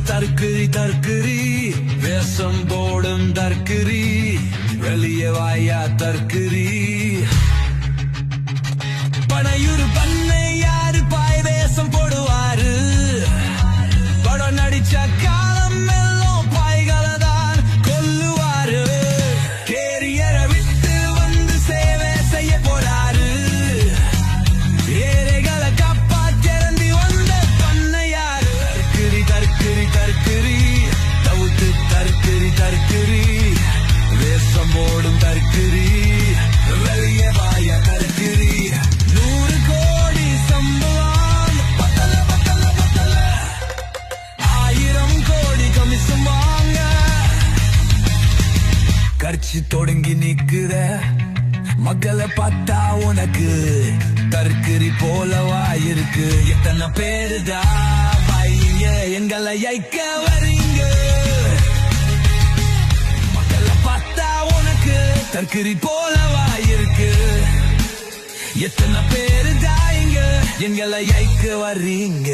தற்குறி தற்குறி வேஷம் போடும் தற்குறி வெளியே வாயா தற்குறி பனையூர் பண்ணை யாரு பாய் வேஷம் போடுவாரு படம் நடிச்ச காலம் எல்லாம் பாய்களை தான் கொல்லுவாரு கேரியரை விட்டு வந்து சேவை செய்ய போறாரு ஏழைகளை காப்பாத்தி வந்த பண்ணையாரு தற்குறி தற்குறி தற்குறி தவுத்து தற்குறி தற்குறி வேஷம் போடும் தற்குறி வெளியே வாய தற்குறி 100 கோடி சம்பளம் பத்தல பத்தல பத்தல 1000 கோடி கமிஷன் வாங்க கட்சி தொடங்கி நிக்குற மக்களை பார்த்தா உனக்கு தற்குறி போலவா இருக்கு எத்தனை பேருதா பையங்க எங்களை ஐக்க வரீங்க மக்களை பார்த்தா உனக்கு தற்குறி போலவா இருக்கு எத்தனை பேருதா இங்க எங்களை ஐக்க வர்றீங்க